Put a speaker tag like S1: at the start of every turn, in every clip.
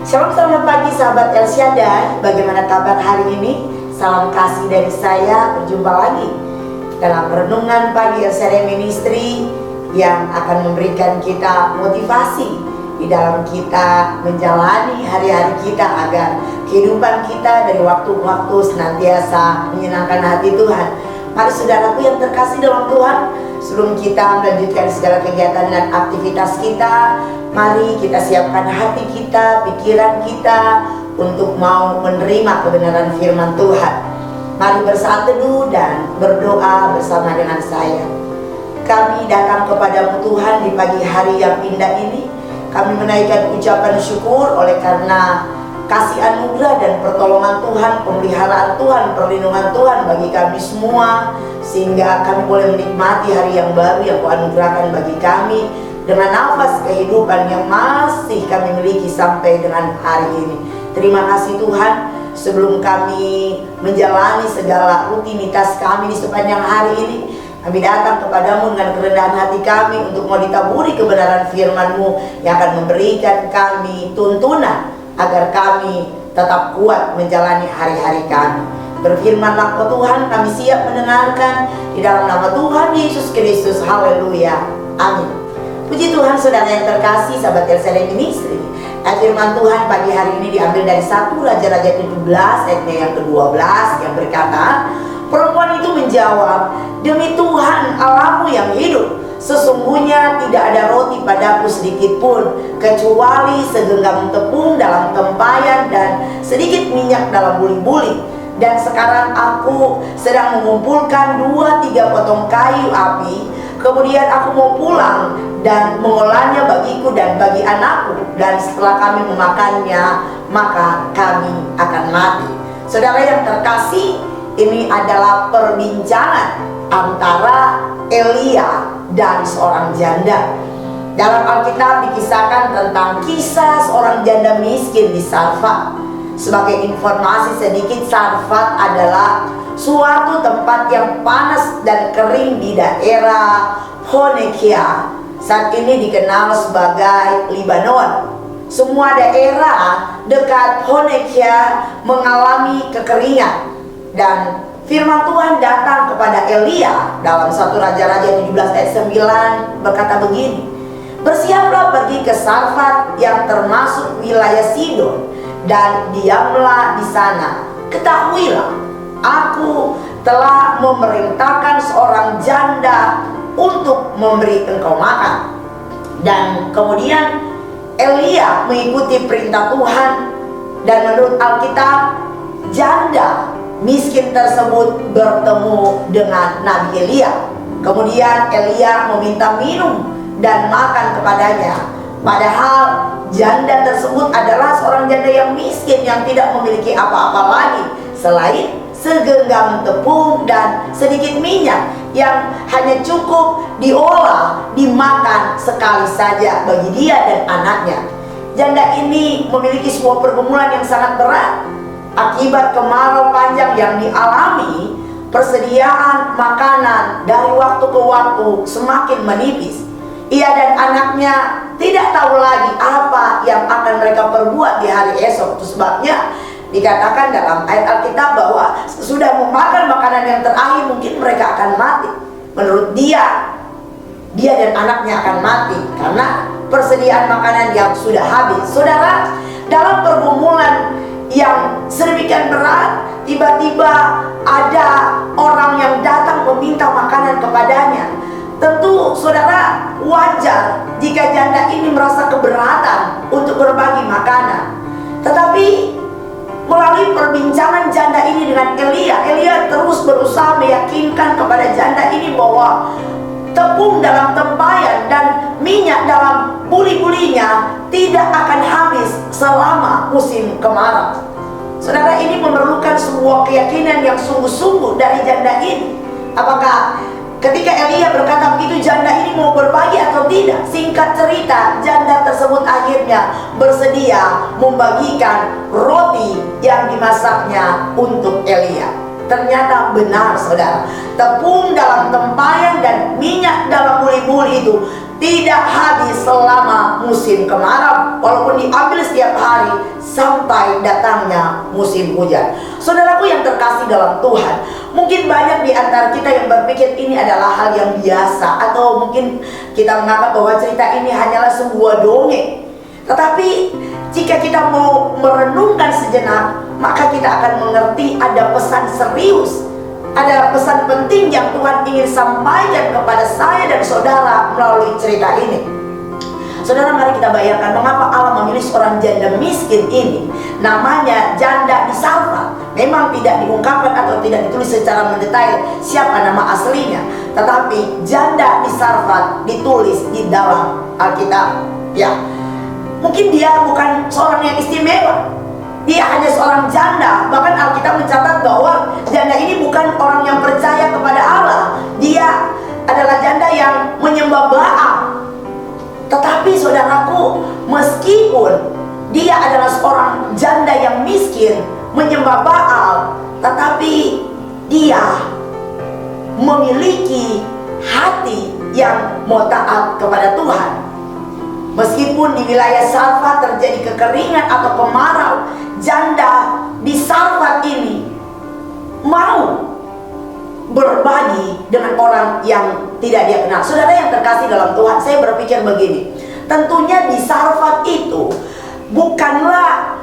S1: Shalom, selamat pagi sahabat El Shaddai. Bagaimana kabar hari ini? Salam kasih dari saya. Berjumpa lagi dalam renungan pagi El Shaddai Ministry yang akan memberikan kita motivasi di dalam kita menjalani hari-hari kita agar kehidupan kita dari waktu ke waktu senantiasa menyenangkan hati Tuhan. Mari saudaraku yang terkasih dalam Tuhan, sebelum kita melanjutkan segala kegiatan dan aktivitas kita, mari kita siapkan hati kita, pikiran kita untuk mau menerima kebenaran firman Tuhan. Mari bersatu teduh dan berdoa bersama dengan saya. Kami datang kepadamu Tuhan di pagi hari yang indah ini. Kami menaikkan ucapan syukur oleh karena kasih anugerah dan pertolongan Tuhan, pemeliharaan Tuhan, perlindungan Tuhan bagi kami semua, sehingga kami boleh menikmati hari yang baru yang Kau anugerahkan bagi kami dengan nafas kehidupan yang masih kami miliki sampai dengan hari ini. Terima kasih Tuhan. Sebelum kami menjalani segala rutinitas kami di sepanjang hari ini, kami datang kepadamu dengan kerendahan hati kami untuk mau ditaburi kebenaran firman-Mu yang akan memberikan kami tuntunan agar kami tetap kuat menjalani hari-hari kami. Berfirmanlah Kau Tuhan, kami siap mendengarkan di dalam nama Tuhan Yesus Kristus. Haleluya. Amin. Puji Tuhan, saudara yang terkasih, sahabat El Shaddai Ministry. Firman Tuhan pagi hari ini diambil dari 1 Raja-Raja 17 ayatnya yang ke-12 yang berkata, perempuan itu menjawab, demi Tuhan Allahmu yang hidup, sesungguhnya tidak ada roti padaku sedikit pun, kecuali segenggam tepung dalam tempayan dan sedikit minyak dalam buli-buli. Dan sekarang aku sedang mengumpulkan 2-3 potong kayu api. Kemudian aku mau pulang dan mengolahnya bagiku dan bagi anakku. Dan setelah kami memakannya, maka kami akan mati. Saudara yang terkasih, ini adalah perbincangan antara Elia dan seorang janda. Dalam Alkitab dikisahkan tentang kisah seorang janda miskin di Sarfat. Sebagai informasi sedikit, Sarfat adalah suatu tempat yang panas dan kering di daerah Phoenicia. Saat ini dikenal sebagai Lebanon. Semua daerah dekat Phoenicia mengalami kekeringan. Dan firman Tuhan datang kepada Elia dalam 1 Raja-Raja 17 ayat 9 berkata begini, bersiaplah pergi ke Sarfat yang termasuk wilayah Sidon dan diamlah di sana. Ketahuilah, aku telah memerintahkan seorang janda untuk memberi engkau makan. Dan kemudian Elia mengikuti perintah Tuhan, dan menurut Alkitab, janda miskin tersebut bertemu dengan Nabi Elia. Kemudian Elia meminta minum dan makan kepadanya. Padahal janda tersebut adalah seorang janda yang miskin yang tidak memiliki apa-apa lagi selain segenggam tepung dan sedikit minyak yang hanya cukup diolah, dimakan sekali saja bagi dia dan anaknya. Janda ini memiliki sebuah pergumulan yang sangat berat. Akibat kemarau panjang yang dialami, persediaan makanan dari waktu ke waktu semakin menipis. Ia dan anaknya tidak tahu lagi apa yang akan mereka perbuat di hari esok. Itu sebabnya dikatakan dalam ayat Alkitab bahwa sudah memakan makanan yang terakhir mungkin mereka akan mati. Menurut dia dan anaknya akan mati karena persediaan makanan yang sudah habis. Saudara, dalam pergumulan yang sedemikian berat, tiba-tiba ada orang yang datang meminta makanan kepadanya. Tentu saudara wajar jika janda ini merasa keberatan untuk berbagi makanan. Tetapi melalui perbincangan janda ini dengan Elia terus berusaha meyakinkan kepada janda ini bahwa tepung dalam tempayan dan minyak dalam buli-bulinya tidak akan habis selama musim kemarau. Saudara, ini memerlukan sebuah keyakinan yang sungguh-sungguh dari janda ini. Apakah ketika Elia berkata begitu, janda ini mau berbagi atau tidak? Singkat cerita, janda tersebut akhirnya bersedia membagikan roti yang dimasaknya untuk Elia. Ternyata benar saudara, tepung dalam tempayan dan minyak dalam buli-buli itu tidak habis selama musim kemarau, walaupun diambil setiap hari sampai datangnya musim hujan. Saudaraku yang terkasih dalam Tuhan, mungkin banyak di antara kita yang berpikir ini adalah hal yang biasa, atau mungkin kita menganggap bahwa cerita ini hanyalah sebuah dongeng. Tetapi jika kita mau merenungkan sejenak, maka kita akan mengerti ada pesan serius, ada pesan penting yang Tuhan ingin sampaikan kepada saya dan saudara melalui cerita ini. Saudara, mari kita bayangkan mengapa Allah memilih seorang janda miskin ini. Namanya janda di Sarfat. Memang tidak diungkapkan atau tidak ditulis secara mendetail siapa nama aslinya, tetapi janda di Sarfat ditulis di dalam Alkitab. Ya, mungkin dia bukan seorang yang istimewa, dia hanya seorang janda. Bahkan Alkitab mencatat bahwa janda ini bukan orang yang percaya kepada Allah. Dia adalah janda yang menyembah Baal. Tetapi saudaraku, meskipun dia adalah seorang janda yang miskin, menyembah Baal, tetapi dia memiliki hati yang mau taat kepada Tuhan. Meskipun di wilayah Sarfat terjadi kekeringan atau kemarau, janda di Sarfat ini mau berbagi dengan orang yang tidak dia kenal. Saudara yang terkasih dalam Tuhan, saya berpikir begini, tentunya di Sarfat itu bukanlah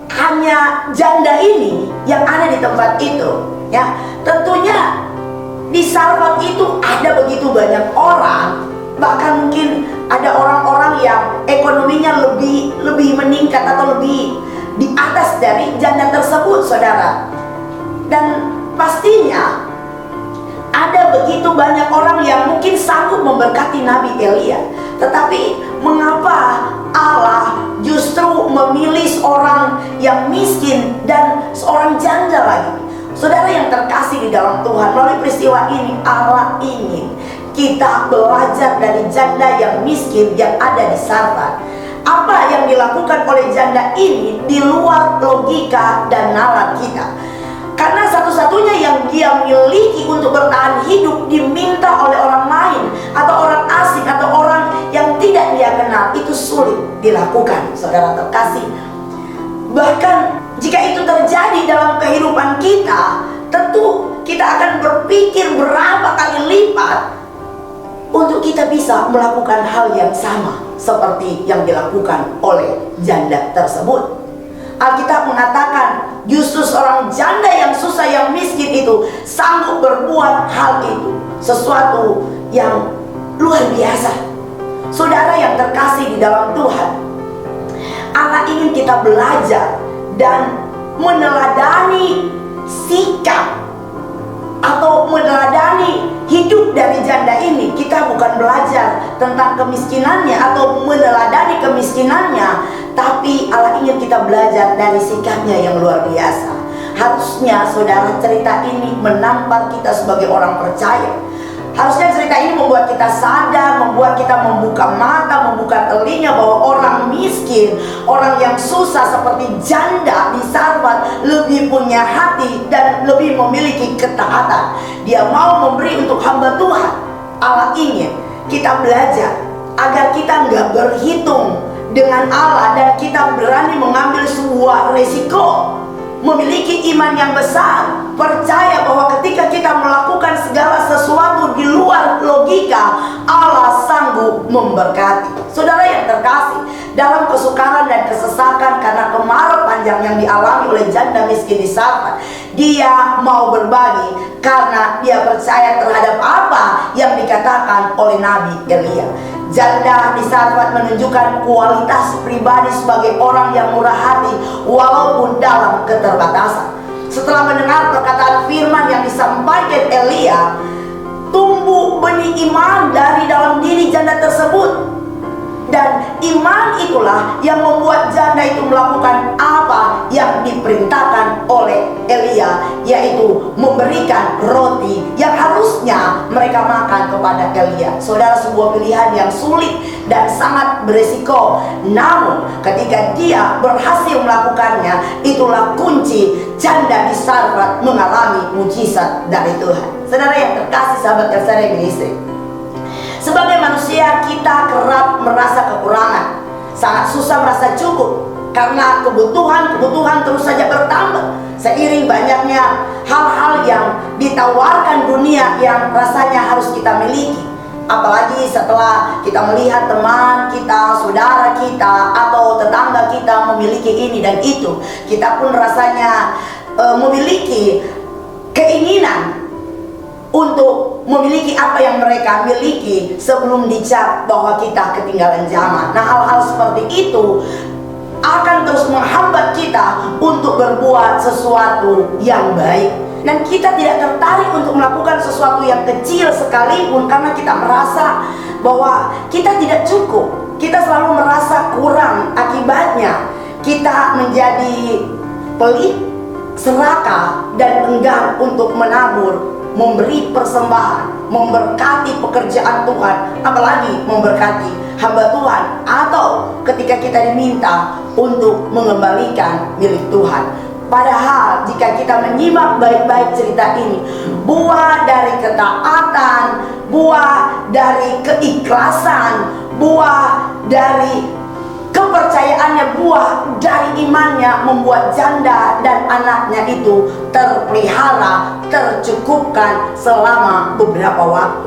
S1: hanya janda ini yang ada di tempat itu, ya. Tentunya di Sarfat itu ada begitu banyak orang, bahkan mungkin ada orang-orang yang ekonominya lebih meningkat atau lebih di atas dari janda tersebut, saudara. Dan pastinya ada begitu banyak orang yang mungkin sanggup memberkati Nabi Elia. Tetapi mengapa Allah justru memilih seorang yang miskin dan seorang janda lagi? Saudara yang terkasih di dalam Tuhan, melalui peristiwa ini Allah ingin kita belajar dari janda yang miskin yang ada di Sarfat. Apa yang dilakukan oleh janda ini di luar logika dan nalar kita. Karena satu-satunya yang dia miliki untuk bertahan hidup diminta oleh orang lain, atau orang asing, atau orang yang tidak dia kenal. Itu sulit dilakukan, saudara terkasih. Bahkan jika itu terjadi dalam kehidupan kita, tentu kita akan berpikir berapa kali lipat untuk kita bisa melakukan hal yang sama seperti yang dilakukan oleh janda tersebut. Alkitab mengatakan justru seorang janda yang susah, yang miskin itu sanggup berbuat hal itu, sesuatu yang luar biasa. Saudara yang terkasih di dalam Tuhan, Allah ingin kita belajar dan meneladani sikap atau meneladani hidup dari janda ini. Kita bukan belajar tentang kemiskinannya atau meneladani kemiskinannya, tapi Allah ingin kita belajar dari sikapnya yang luar biasa. Harusnya saudara, cerita ini menampar kita sebagai orang percaya. Harusnya cerita ini membuat kita sadar, membuat kita membuka mata, membuka telinga bahwa orang miskin, orang yang susah seperti janda di Sarfat lebih punya hati dan lebih memiliki ketaatan. Dia mau memberi untuk hamba Tuhan. Allah ingin kita belajar agar kita nggak berhitung dengan Allah, dan kita berani mengambil sebuah resiko, memiliki iman yang besar, percaya bahwa ketika kita melakukan segala sesuatu di luar logika, Allah sanggup memberkati. Saudara yang terkasih, dalam kesukaran dan kesesakan karena kemarau panjang yang dialami oleh janda miskin di Sarfat, dia mau berbagi karena dia percaya terhadap apa yang dikatakan oleh Nabi Elia. Janda di Sarfat menunjukkan kualitas pribadi sebagai orang yang murah hati walaupun dalam keterbatasan. Setelah mendengar perkataan firman yang disampaikan Elia, tumbuh benih iman dari dalam diri janda tersebut. Dan iman itulah yang membuat janda itu melakukan apa yang diperintahkan oleh Elia, yaitu memberikan roti yang harusnya mereka makan kepada Elia. Saudara, sebuah pilihan yang sulit dan sangat beresiko, namun ketika dia berhasil melakukannya, itulah kunci janda di Sarfat mengalami mujizat dari Tuhan. Saudara yang terkasih, sahabat Elsere Ministry, Sebagai manusia kita kerap merasa kekurangan, sangat susah merasa cukup, karena kebutuhan terus saja bertambah seiring banyaknya hal-hal yang ditawarkan dunia yang rasanya harus kita miliki. Apalagi setelah kita melihat teman kita, saudara kita, atau tetangga kita memiliki ini dan itu, kita pun rasanya memiliki keinginan untuk memiliki apa yang mereka miliki sebelum dicap bahwa kita ketinggalan zaman. Nah, hal-hal seperti itu akan terus menghambat kita untuk berbuat sesuatu yang baik. Dan kita tidak tertarik untuk melakukan sesuatu yang kecil sekalipun, karena kita merasa bahwa kita tidak cukup. Kita selalu merasa kurang. Akibatnya kita menjadi pelit, serakah, dan enggan untuk menabur, memberi persembahan, memberkati pekerjaan Tuhan, apalagi memberkati hamba Tuhan, atau ketika kita diminta untuk mengembalikan milik Tuhan. Padahal jika kita menyimak baik-baik cerita ini, buah dari ketaatan, buah dari keikhlasan, buah dari kepercayaannya, buah dari imannya membuat janda dan anaknya itu terpelihara, tercukupkan selama beberapa waktu.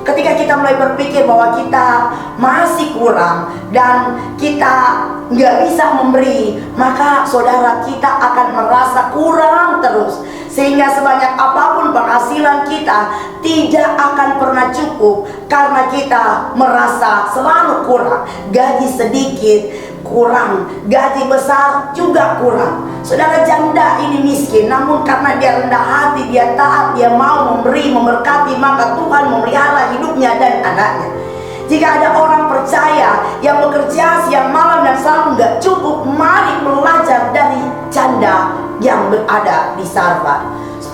S1: Ketika kita mulai berpikir bahwa kita masih kurang dan kita nggak bisa memberi, maka saudara, kita akan merasa kurang terus, sehingga sebanyak apapun penghasilan kita tidak akan pernah cukup, karena kita merasa selalu kurang. Gaji sedikit kurang, gaji besar juga kurang. Saudara, janda ini miskin, namun karena dia rendah hati, dia taat, dia mau memberi, memberkati, maka Tuhan memelihara hidupnya dan anaknya. Jika ada orang percaya yang bekerja siang malam dan selalu nggak cukup, mari belajar dari janda yang berada di Sarfat.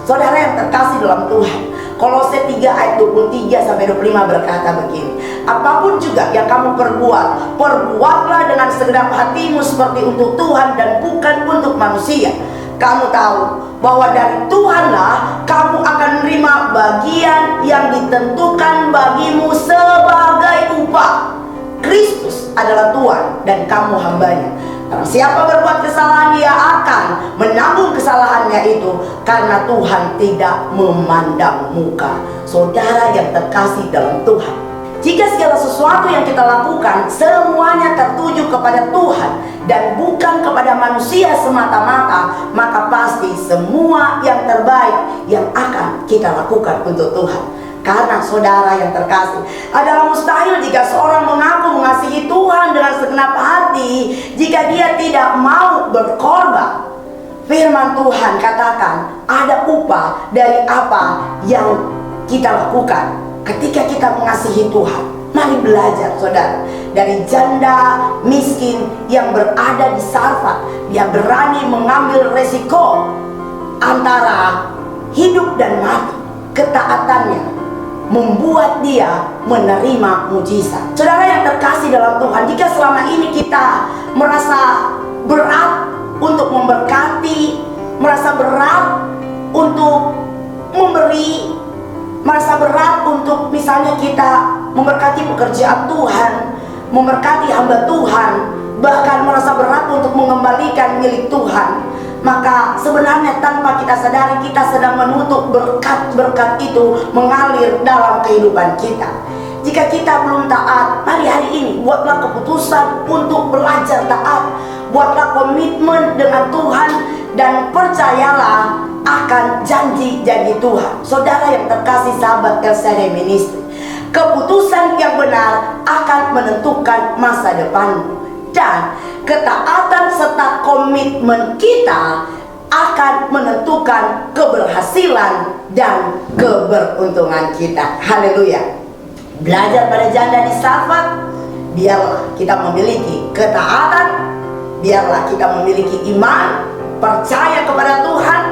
S1: Saudara yang terkasih dalam Tuhan, Kolose 3 ayat 23-25 berkata begini: apapun juga yang kamu perbuat, perbuatlah dengan segenap hatimu seperti untuk Tuhan dan bukan untuk manusia. Kamu tahu bahwa dari Tuhanlah kamu akan menerima bagian yang ditentukan bagimu sebagai upah. Kristus adalah Tuhan dan kamu hambanya. Karena siapa berbuat kesalahan, dia akan menanggung kesalahannya itu, karena Tuhan tidak memandang muka. Saudara yang terkasih dalam Tuhan, jika segala sesuatu yang kita lakukan semuanya tertuju kepada Tuhan dan bukan kepada manusia semata-mata, maka pasti semua yang terbaik yang akan kita lakukan untuk Tuhan. Karena saudara yang terkasih, adalah mustahil jika seorang mengaku mengasihi Tuhan dengan segenap hati jika dia tidak mau berkorban. Firman Tuhan katakan ada upah dari apa yang kita lakukan ketika kita mengasihi Tuhan. Mari belajar saudara dari janda miskin yang berada di Sarfat. Dia berani mengambil resiko antara hidup dan mati. Ketaatannya membuat dia menerima mujizat. Saudara yang terkasih dalam Tuhan, jika selama ini kita merasa berat untuk memberkati, merasa berat untuk memberi, merasa berat untuk misalnya kita memberkati pekerjaan Tuhan, memberkati hamba Tuhan, bahkan merasa berat untuk mengembalikan milik Tuhan, maka sebenarnya tanpa kita sadari kita sedang menutup berkat-berkat itu mengalir dalam kehidupan kita. Jika kita belum taat, mari hari ini buatlah keputusan untuk belajar taat. Buatlah komitmen dengan Tuhan dan percayalah akan janji-janji Tuhan. Saudara yang terkasih sahabat El Shaddai Ministry, keputusan yang benar akan menentukan masa depanmu. Dan ketaatan serta komitmen kita akan menentukan keberhasilan dan keberuntungan kita. Haleluya. Belajar pada janda di Sarfat, biarlah kita memiliki ketaatan, biarlah kita memiliki iman, percaya kepada Tuhan,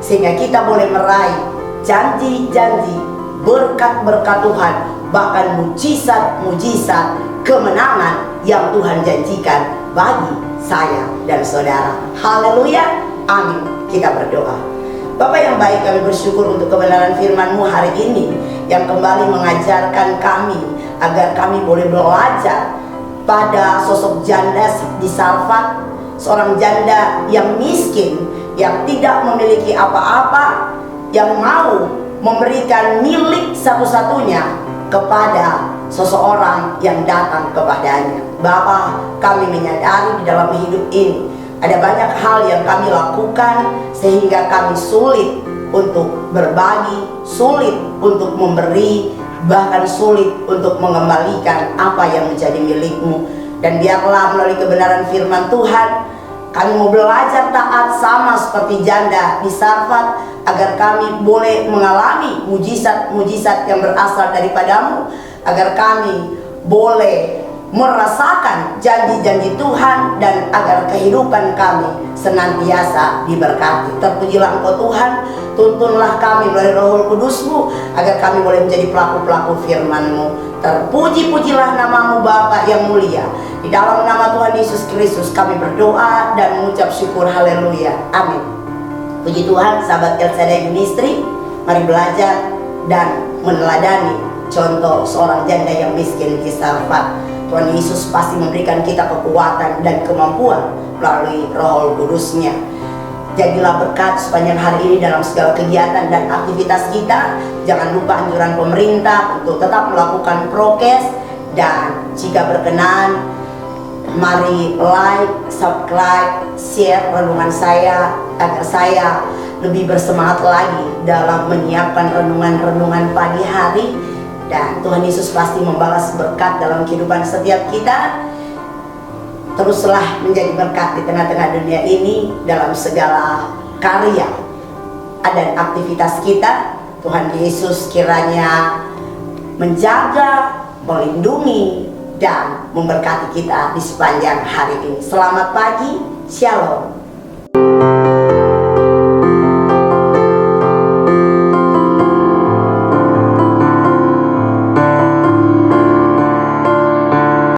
S1: sehingga kita boleh meraih janji-janji, berkat-berkat Tuhan, bahkan mujizat-mujizat kemenangan yang Tuhan janjikan bagi saya dan saudara. Haleluya, amin. Kita berdoa. Bapa yang baik, kami bersyukur untuk kebenaran firman-Mu hari ini yang kembali mengajarkan kami agar kami boleh belajar pada sosok janda di Sarfat, seorang janda yang miskin, yang tidak memiliki apa-apa, yang mau memberikan milik satu-satunya kepada seseorang yang datang kepadanya. Bapa, kami menyadari di dalam hidup ini ada banyak hal yang kami lakukan sehingga kami sulit untuk berbagi, sulit untuk memberi, bahkan sulit untuk mengembalikan apa yang menjadi milikmu. Dan biarlah melalui kebenaran firman Tuhan, kami mau belajar taat sama seperti janda di Sarfat, agar kami boleh mengalami mujizat-mujizat yang berasal daripadamu, agar kami boleh merasakan janji-janji Tuhan, dan agar kehidupan kami senantiasa diberkati. Terpujilah Engkau Tuhan, tuntunlah kami melalui Roh Kudus-Mu, agar kami boleh menjadi pelaku-pelaku firman-Mu. Terpuji-pujilah namamu Bapa yang mulia. Di dalam nama Tuhan Yesus Kristus kami berdoa dan mengucap syukur, haleluya, amin. Puji Tuhan, sahabat El Shaddai Ministry, mari belajar dan meneladani contoh seorang janda yang miskin di Sarfat. Tuhan Yesus pasti memberikan kita kekuatan dan kemampuan melalui Roh Kudus-Nya. Jadilah berkat sepanjang hari ini dalam segala kegiatan dan aktivitas kita. Jangan lupa anjuran pemerintah untuk tetap melakukan prokes, dan jika berkenan, mari like, subscribe, share renungan saya agar saya lebih bersemangat lagi dalam menyiapkan renungan-renungan pagi hari. Dan Tuhan Yesus pasti membalas berkat dalam kehidupan setiap kita. Teruslah menjadi berkat di tengah-tengah dunia ini dalam segala karya dan aktivitas kita. Tuhan Yesus kiranya menjaga, melindungi, dan memberkati kita di sepanjang hari ini. Selamat pagi, shalom.